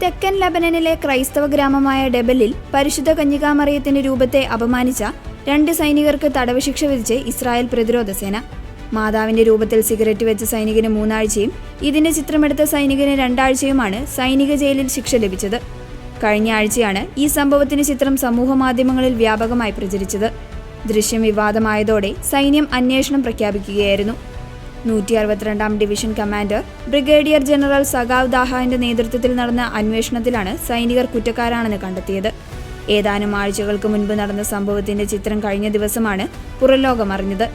തെക്കൻ ലബനനിലെ ക്രൈസ്തവ ഗ്രാമമായ ഡെബലിൽ പരിശുദ്ധ കന്യകാമറിയത്തിന്റെ രൂപത്തെ അപമാനിച്ച 2 സൈനികർക്ക് തടവ് ശിക്ഷ വിധിച്ച് ഇസ്രായേൽ പ്രതിരോധ സേന. മാതാവിന്റെ രൂപത്തിൽ സിഗരറ്റ് വെച്ച സൈനികന് 3 ആഴ്ചയും ഇതിന്റെ ചിത്രമെടുത്ത സൈനികന് 2 ആഴ്ചയുമാണ് സൈനിക ജയിലിൽ ശിക്ഷ ലഭിച്ചത്. കഴിഞ്ഞ ആഴ്ചയാണ് ഈ സംഭവത്തിന്റെ ചിത്രം സമൂഹമാധ്യമങ്ങളിൽ വ്യാപകമായി പ്രചരിച്ചത്. ദൃശ്യം വിവാദമായതോടെ സൈന്യം അന്വേഷണം പ്രഖ്യാപിക്കുകയായിരുന്നു. 162-ാം ഡിവിഷൻ കമാൻഡർ ബ്രിഗേഡിയർ ജനറൽ സഗാവ് ദാഹാന്റെ നേതൃത്വത്തിൽ നടന്ന അന്വേഷണത്തിലാണ് സൈനികർ കുറ്റക്കാരാണെന്ന് കണ്ടെത്തിയത്. ഏതാനും ആഴ്ചകൾക്ക് മുൻപ് നടന്ന സംഭവത്തിന്റെ ചിത്രം കഴിഞ്ഞ ദിവസമാണ് പുറംലോകം അറിഞ്ഞത്.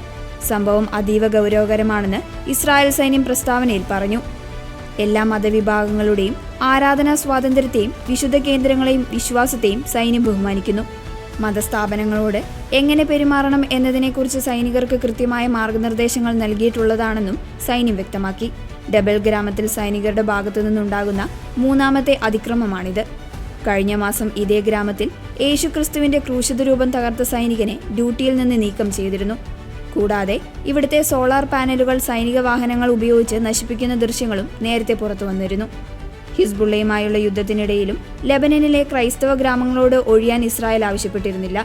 സംഭവം അതീവ ഗൗരവകരമാണെന്ന് ഇസ്രായേൽ സൈന്യം പ്രസ്താവനയിൽ പറഞ്ഞു. എല്ലാ മതവിഭാഗങ്ങളുടെയും ആരാധനാ സ്വാതന്ത്ര്യത്തെയും വിശുദ്ധ കേന്ദ്രങ്ങളെയും വിശ്വാസത്തെയും സൈന്യം ബഹുമാനിക്കുന്നു. മതസ്ഥാപനങ്ങളോട് എങ്ങനെ പെരുമാറണം എന്നതിനെക്കുറിച്ച് സൈനികർക്ക് കൃത്യമായ മാർഗനിർദ്ദേശങ്ങൾ നൽകിയിട്ടുള്ളതാണെന്നും സൈന്യം വ്യക്തമാക്കി. ഡെബൽ ഗ്രാമത്തിൽ സൈനികരുടെ ഭാഗത്തു നിന്നുണ്ടാകുന്ന 3ാമത്തെ അതിക്രമമാണിത്. കഴിഞ്ഞ മാസം ഇതേ ഗ്രാമത്തിൽ യേശുക്രിസ്തുവിന്റെ ക്രൂശിത രൂപം തകർത്ത സൈനികനെ ഡ്യൂട്ടിയിൽ നിന്ന് നീക്കം ചെയ്തിരുന്നു. കൂടാതെ ഇവിടുത്തെ സോളാർ പാനലുകൾ സൈനിക വാഹനങ്ങൾ ഉപയോഗിച്ച് നശിപ്പിക്കുന്ന ദൃശ്യങ്ങളും നേരത്തെ പുറത്തു വന്നിരുന്നു. ഹിസ്ബുള്ളയുമായുള്ള യുദ്ധത്തിനിടയിലും ലബനനിലെ ക്രൈസ്തവ ഗ്രാമങ്ങളോട് ഒഴിയാൻ ഇസ്രായേൽ ആവശ്യപ്പെട്ടിരുന്നില്ല.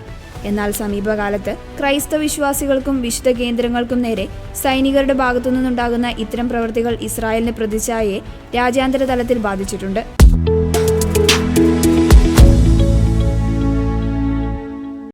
എന്നാൽ സമീപകാലത്ത് ക്രൈസ്തവ വിശ്വാസികൾക്കും വിശുദ്ധ കേന്ദ്രങ്ങൾക്കും നേരെ സൈനികരുടെ ഭാഗത്തുനിന്നുണ്ടാകുന്ന ഇത്തരം പ്രവൃത്തികൾ ഇസ്രായേലിന്റെ പ്രതിച്ഛായയെ രാജ്യാന്തര തലത്തിൽ ബാധിച്ചിട്ടുണ്ട്.